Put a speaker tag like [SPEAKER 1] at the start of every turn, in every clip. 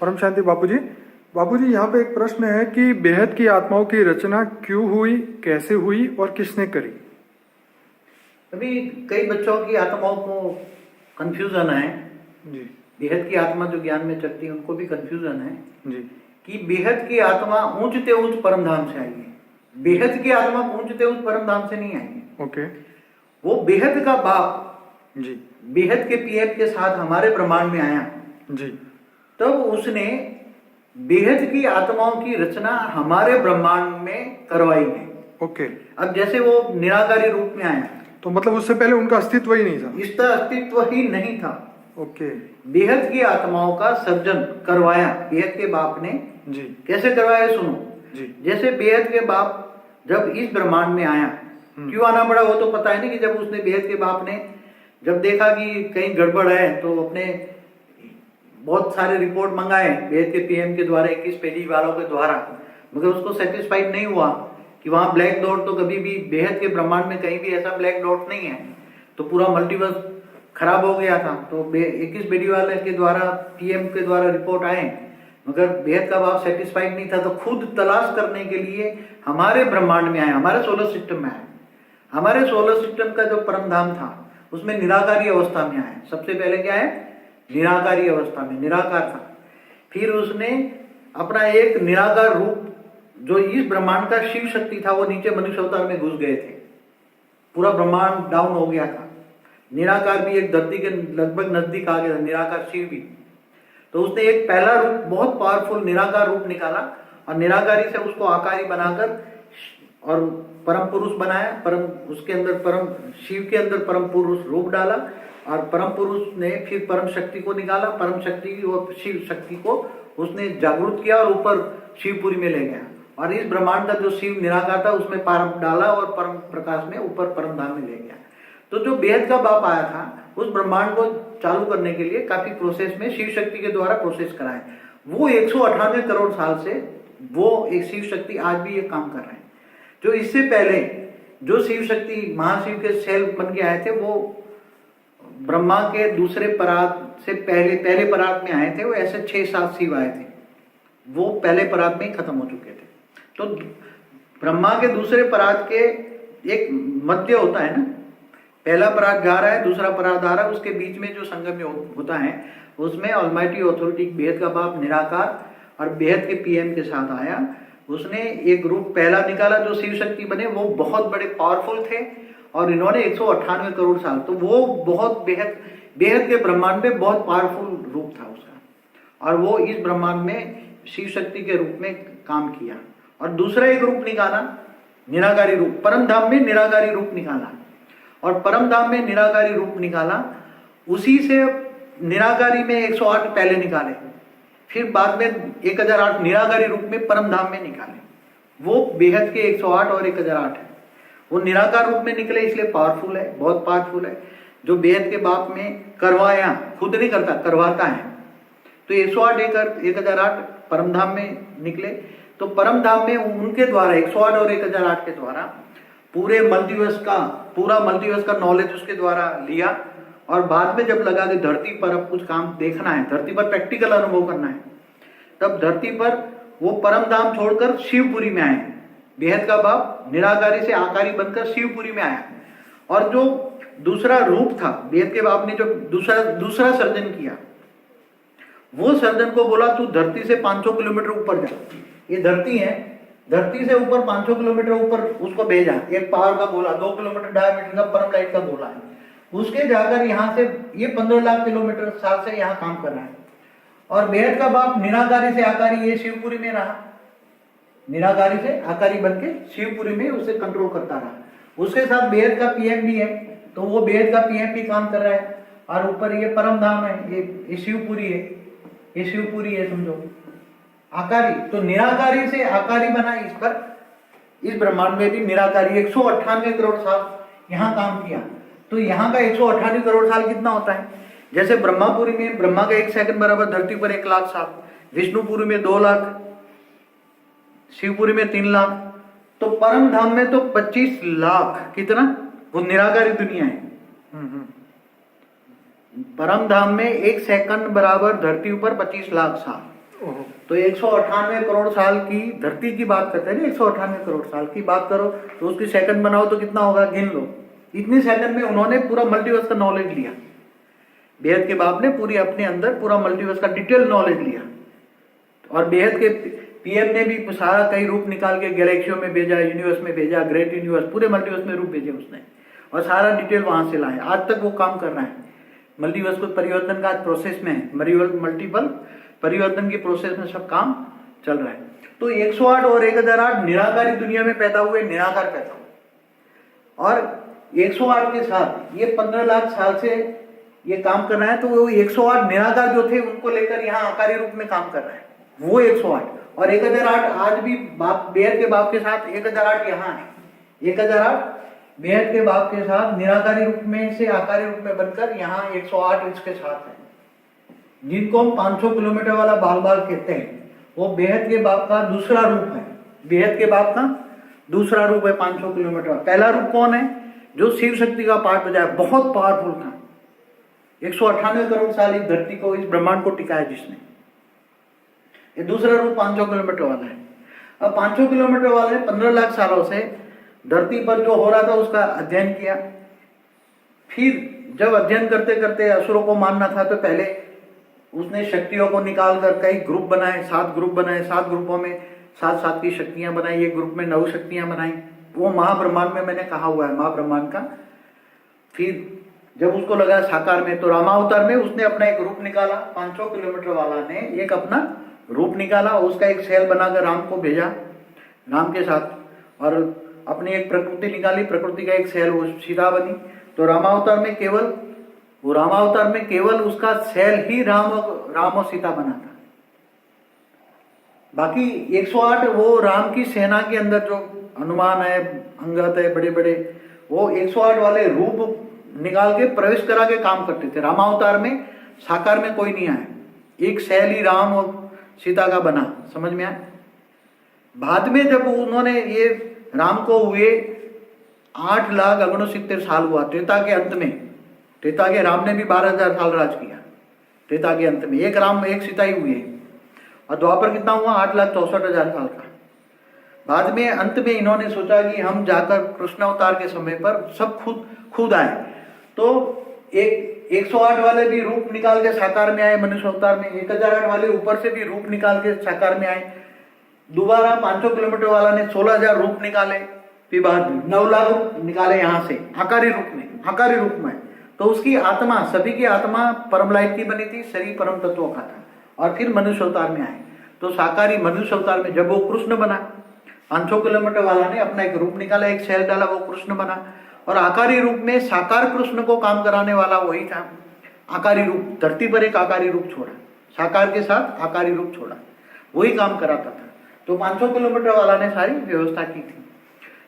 [SPEAKER 1] परम शांति बापूजी। बापूजी, यहाँ पे एक प्रश्न है कि बेहद की आत्माओं की रचना क्यों हुई, कैसे हुई और किसने करी?
[SPEAKER 2] अभी कई बच्चों की आत्माओं को कंफ्यूजन है
[SPEAKER 1] जी
[SPEAKER 2] बेहद की आत्मा जो ज्ञान में चलती है उनको भी कंफ्यूजन है
[SPEAKER 1] जी
[SPEAKER 2] कि बेहद की आत्मा ऊंचते ऊंच परम धाम से आई है। बेहद की आत्मा ऊंचते ऊंच परम धाम से नहीं आई है।
[SPEAKER 1] ओके
[SPEAKER 2] वो बेहद का बाप
[SPEAKER 1] जी
[SPEAKER 2] बेहद के पीएम के साथ हमारे ब्रह्मांड में आया,
[SPEAKER 1] जी
[SPEAKER 2] तब उसने बेहद की आत्माओं की रचना हमारे ब्रह्मांड में करवाई है।
[SPEAKER 1] ओके।
[SPEAKER 2] अब जैसे वो निराकारी रूप में आया
[SPEAKER 1] तो मतलब उससे पहले उनका अस्तित्व ही नहीं था?
[SPEAKER 2] इसका अस्तित्व ही नहीं था।
[SPEAKER 1] ओके
[SPEAKER 2] बेहद की आत्माओं का सर्जन करवाया बेहद के बाप ने।
[SPEAKER 1] जी
[SPEAKER 2] कैसे करवाया सुनो।
[SPEAKER 1] जी
[SPEAKER 2] जैसे बेहद के बाप जब इस ब्रह्मांड में आया, क्यों आना पड़ा वो तो पता है नहीं कि जब उसने बेहद के बाप ने जब देखा कि कहीं गड़बड़ है तो अपने बहुत सारे रिपोर्ट मंगाए बेहद के पीएम के द्वारा 21 पेजी वालों के द्वारा, मगर उसको सेटिस्फाइड नहीं हुआ कि वहां ब्लैक डॉट तो कभी भी बेहद के ब्रह्मांड में कहीं भी ऐसा ब्लैक डॉट नहीं है, तो पूरा मल्टीवर्स खराब हो गया था। तो 21 पेजी वाले के द्वारा पीएम के द्वारा रिपोर्ट आए, मगर बेहद का बाप सेटिस्फाइड नहीं था, तो खुद तलाश करने के लिए हमारे ब्रह्मांड में आए, हमारे सोलर सिस्टम में आए। हमारे सोलर सिस्टम का जो परम धाम था उसमें निराकारी अवस्था में आए। सबसे पहले क्या है? निराकारी अवस्था में निराकार था। फिर उसने अपना एक निराकार रूप जो इस ब्रह्मांड का शिव शक्ति था वो नीचे मनुष्य अवतार में घुस गए थे। पूरा ब्रह्मांड डाउन हो गया था। निराकार भी एक धरती के लगभग नजदीक आ गया था, निराकार शिव भी। तो उसने एक पहला रूप बहुत पावरफुल निराकार रूप निकाला और निराकारी से उसको आकारी बनाकर और परम पुरुष बनाया। परम उसके अंदर परम शिव के अंदर परम पुरुष रूप डाला और परम पुरुष ने फिर परम शक्ति को निकाला। परम शक्ति की और शिव शक्ति को उसने जागृत किया और ऊपर शिवपुरी में ले गया और इस ब्रह्मांड का जो शिव निराकार था उसमें परम डाला और परम प्रकाश में ऊपर परम धाम में ले गया। तो जो बेहद का बाप आया था उस ब्रह्मांड को चालू करने के लिए काफी प्रोसेस में शिव शक्ति के द्वारा प्रोसेस कराए। वो 198 करोड़ साल से वो एक शिव शक्ति आज भी ये काम कर रहे हैं। जो इससे पहले जो शिव शक्ति महाशिव के सेल बन के आए थे वो ब्रह्मा के दूसरे परात से पहले परात में आए थे। वो ऐसे 6-7 शिव आए थे, वो पहले परात में ही खत्म हो चुके थे। तो ब्रह्मा के दूसरे परात के एक मध्य होता है ना, पहला परात जा रहा है, दूसरा परात आ रहा है, उसके बीच में जो संगम होता है उसमें ऑलमाइटी अथॉरिटी बेहद का बाप निराकार और बेहद के पीएम के साथ आया। उसने एक रूप पहला निकाला जो शिव शक्ति बने, वो बहुत बड़े पावरफुल थे और इन्होंने 198 करोड़ साल, तो वो बहुत बेहद के ब्रह्मांड में बहुत पावरफुल रूप था उसका और वो इस ब्रह्मांड में शिव शक्ति के रूप में काम किया। और दूसरा एक रूप निकाला निराकारी रूप, परम धाम में निराकारी रूप निकाला और परम धाम में निराकारी रूप निकाला। उसी से निराकारी में 108 पहले निकाले, फिर बाद में 1008 निराकारी रूप में परम धाम में निकाले। वो बेहद के 108 और 1008 है। वो निराकार रूप में निकले इसलिए पावरफुल है, बहुत पावरफुल है। जो बेहद के बाप में करवाया, खुद नहीं करता, करवाता है। तो 108 1008 परम धाम में निकले। तो परम धाम में उनके द्वारा 108 और 1008 के द्वारा पूरे पूरा मल्टीवर्स का नॉलेज उसके द्वारा लिया और बाद में जब लगा कि धरती पर अब कुछ काम देखना है, धरती पर प्रैक्टिकल अनुभव करना है, तब धरती पर वो परम धाम छोड़कर शिवपुरी में आए। बेहद का बाप निराकारी से आकारी बनकर शिवपुरी में आया और जो दूसरा रूप था बेहद के बाप ने जो दूसरा सर्जन किया, वो सर्जन को बोला तू धरती से 500 किलोमीटर ऊपर जा। ये धरती है, धरती से ऊपर 500 किलोमीटर ऊपर उसको भेजा। एक पावर का गोला 2 किलोमीटर डायमीटर का परम लाइट का गोला है, उसके जाकर यहाँ से ये 15 लाख किलोमीटर साल से यहाँ काम कर रहा है। और बेहद का बाप निराकारी से आकारी ये शिवपुरी में रहा, निराकारी से आकारी बनके शिवपुरी में उसे कंट्रोल करता रहा। उसके साथ बेहद का पीएम भी है, तो वो बेहद का पीएम भी काम कर रहा है और ऊपर ये परम धाम है, ये शिवपुरी है, ये शिवपुरी है समझो आकारी। तो निराकारी से आकारी बना इस पर, इस ब्रह्मांड में भी निराकारी 198 करोड़ साल यहाँ काम किया। तो यहाँ का 198 करोड़ साल कितना होता है? जैसे ब्रह्मापुरी में ब्रह्मा का 1 सेकंड बराबर धरती पर 1 लाख साल, विष्णुपुरी में 2 लाख, शिवपुरी में 3 लाख, तो परम धाम में तो 25 लाख। कितना? वो निराकारी दुनिया है। परम धाम में 1 सेकंड बराबर धरती पर 25 लाख साल।
[SPEAKER 1] ओहो।
[SPEAKER 2] तो 198 करोड़ साल की धरती की बात करते हैं ना, 198 करोड़ साल की बात करो तो उसकी सेकंड बनाओ तो कितना होगा, गिन लो। इतनी सेकंड में उन्होंने पूरा मल्टीवर्स का नॉलेज लिया। बेहद के बाप ने पूरी अपने अंदर पूरा मल्टीवर्स का डिटेल नॉलेज लिया। और बेहद के पीएम ने भी सारा कई रूप निकाल के गैलेक्सियों में भेजा, यूनिवर्स में भेजा, ग्रेट यूनिवर्स, पूरे मल्टीवर्स में रूप भेजे उसने, और सारा डिटेल वहां से लाए। आज तक वो काम कर रहा है। मल्टीवर्स को परिवर्तन का आज प्रोसेस में है, मल्टीपल परिवर्तन की प्रोसेस में सब काम चल रहा है। तो 108 और 1008 निराकारी दुनिया में पैदा हुए, निराकार पैदा हुए। और 108 के साथ ये 15 लाख साल से ये काम कर रहा है। तो वो 108 निराकार जो थे उनको लेकर यहाँ आकारी रूप में काम कर रहा है, वो 108। और 1008 आज भी बाप बेहद के बाप के साथ 1008 यहाँ है। 1008 बेहद के बाप के साथ निराकारी रूप में से आकारी रूप में बनकर यहाँ 108 इसके साथ है, जिनको हम 500 किलोमीटर वाला बाल बाल कहते हैं। वो बेहद के बाप का दूसरा रूप है। बेहद के बाप का दूसरा रूप है 500 किलोमीटर। पहला रूप कौन है? जो शिव शक्ति का पाठ बजाया, बहुत पावरफुल था। 198 करोड़ साल इस धरती को, इस ब्रह्मांड को टिकाया जिसने। ये दूसरा रूप 500 किलोमीटर वाला है। अब 500 किलोमीटर वाले 15 लाख सालों से धरती पर जो हो रहा था उसका अध्ययन किया। फिर जब अध्ययन करते करते असुरों को मारना था तो पहले उसने शक्तियों को निकालकर कई ग्रुप बनाए, 7 ग्रुप बनाए। 7 ग्रुपों में 7 की शक्तियां बनाई। एक ग्रुप में 9 शक्तियां बनाई। वो महाब्रह्मांड में मैंने कहा हुआ है, महाब्रह्मांड का। फिर जब उसको लगा साकार में, तो रामावतार में उसने अपना एक रूप निकाला। 500 किलोमीटर वाला ने एक अपना रूप निकाला, उसका एक सेल बनाकर राम को भेजा, राम के साथ, और अपनी एक प्रकृति निकाली, प्रकृति का एक सेल, वो सीता बनी। तो रामावतार में केवल उसका सेल ही राम और सीता बना था। बाकी 108 वो राम की सेना के अंदर जो हनुमान है, अंगद है, बड़े बड़े, वो 108 वाले रूप निकाल के प्रवेश करा के काम करते थे। रामावतार में साकार में कोई नहीं आया, एक सेल ही राम और सीता का बना। समझ में आया? बाद में जब उन्होंने ये राम को हुए 8,69,000 साल हुआ, त्रेता के अंत में। त्रेता के राम ने भी 12,000 साल राज किया। त्रेता के अंत में एक राम एक सीता ही हुए। और द्वापर कितना हुआ? 8,64,000 साल का। बाद में अंत में इन्होंने सोचा कि हम जाकर कृष्ण अवतार के समय पर सब खुद आए। तो एक 108 वाले भी रूप निकाल के साकार में आए मनुष्य अवतार में। 1008 वाले ऊपर से भी रूप निकाल के साकार में आए। दोबारा 500 किलोमीटर वाला ने 16,000 रूप निकाले। फिर बाद 9 लाख रूप निकाले यहाँ से आकारी रूप में। तो उसकी आत्मा, सभी की आत्मा परम लाइट की बनी थी, शरीर परम तत्वों का था। और फिर मनुष्य अवतार में आए। तो साकारी मनुष्य अवतार में जब वो कृष्ण बना, 500 किलोमीटर वाला ने अपना एक रूप निकाला, एक सेल डाला, वो कृष्ण बना। और आकारी रूप में साकार कृष्ण को काम कराने वाला वही था। आकारी रूप, धरती पर एक आकारी रूप छोड़ा, साकार के साथ आकारी रूप छोड़ा, वही काम कराता था। तो 500 किलोमीटर वाला ने सारी व्यवस्था की थी।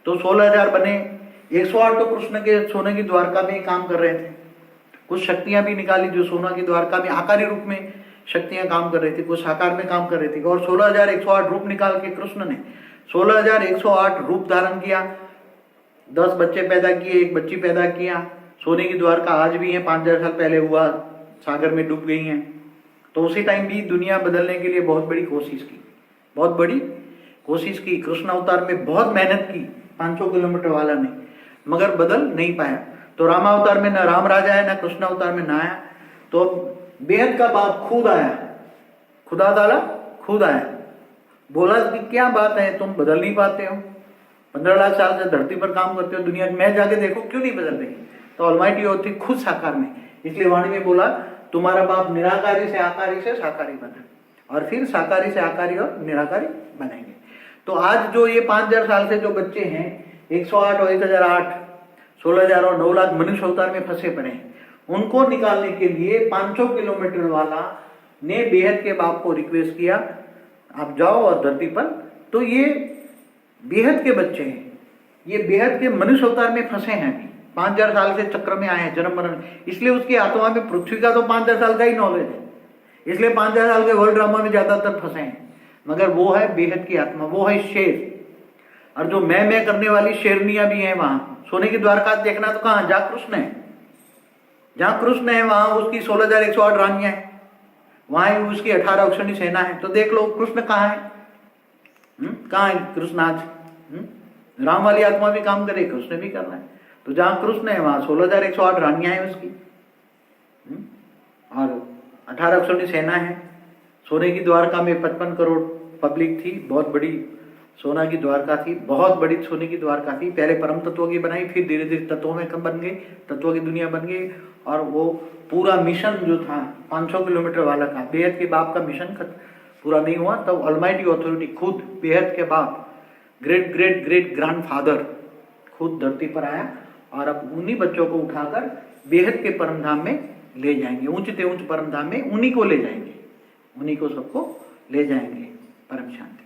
[SPEAKER 2] तो 16,000 बने। 108 तो कृष्ण के सोने की द्वारका में ही काम कर रहे थे। कुछ शक्तियां भी निकाली जो सोना की द्वारका में आकारी रूप में शक्तियां काम कर रही थी, कुछ साकार में काम कर रही थी। और 16,108 रूप निकाल के कृष्ण ने 16,108 रूप धारण किया। 10 बच्चे पैदा किए, एक बच्ची पैदा किया। सोने की द्वारका आज भी है, 5,000 साल पहले हुआ, सागर में डूब गई हैं। तो उसी टाइम भी दुनिया बदलने के लिए बहुत बड़ी कोशिश की। कृष्ण अवतार में बहुत मेहनत की 500 किलोमीटर वाला ने, मगर बदल नहीं पाया। तो राम अवतार में न राम राजा है, न कृष्ण अवतार में न आया। तो बेहद का बाप खुद आया, खुदा ताला खुद आया, बोला कि क्या बात है, तुम बदल नहीं पाते हो, 15 लाख साल से धरती पर काम करते हो, दुनिया में जाके देखो क्यों नहीं बदल रही। तो ऑलमाइटी होती खुद साकार में, इसलिए वाणी में बोला तुम्हारा बाप निराकारी से आकारी से साकारी बना, और फिर साकारी से आकारी और निराकारी बनाएंगे। तो आज जो ये 5,000 साल से जो बच्चे हैं, 108 और 1008, 16,000 और 9 लाख मनुष्य अवतार में फंसे पड़े हैं, उनको निकालने के लिए 500 किलोमीटर वाला ने बेहद के बाप को रिक्वेस्ट किया, आप जाओ और धरती पर। तो ये बेहद के बच्चे हैं, ये बेहद के मनुष्य अवतार में फंसे हैं अभी, 5,000 साल से चक्र में आए हैं, जन्म मरण। इसलिए उसकी आत्मा में पृथ्वी का तो 5,000 साल का ही नॉलेज है, इसलिए 5,000 साल के वर्ल्ड ड्रामा में ज्यादातर फंसे हैं। मगर वो है बेहद की आत्मा, वो है शेर। और जो मैं करने वाली शेरनियां भी हैं वहां। सोने की द्वारका देखना तो कहां, जहां कृष्ण है, वहां उसकी 16,108 रानियां हैं। वहां उसकी 18 अक्षौणी सेना है। तो देख लो कृष्ण कहाँ है? कहाँ है कृष्ण आज? राम वाली आत्मा भी काम करे, कृष्ण भी करना है। तो जहां कृष्ण है वहां 16,108 रानियां हैं उसकी, और 18 अक्षौणी सेना है। सोने की द्वारका में 55 करोड़ पब्लिक थी, बहुत बड़ी सोना की द्वारका थी, बहुत बड़ी सोने की द्वारका थी। पहले परम तत्वों की बनाई, फिर धीरे धीरे तत्वों में कम बन गई, तत्वों की दुनिया बन गई। और वो पूरा मिशन जो था 500 किलोमीटर वाला था, बेहद के बाप का मिशन पूरा नहीं हुआ, तब ऑलमाइटी अथॉरिटी खुद बेहद के बाप, ग्रेट ग्रेट ग्रेट ग्रैंडफादर खुद धरती पर आया, और अब उन्हीं बच्चों को उठाकर बेहद के परमधाम में ले जाएंगे, ऊंचे ऊंच परमधाम में उन्हीं को ले जाएंगे, उन्हीं को सबको ले जाएंगे। परम शांति।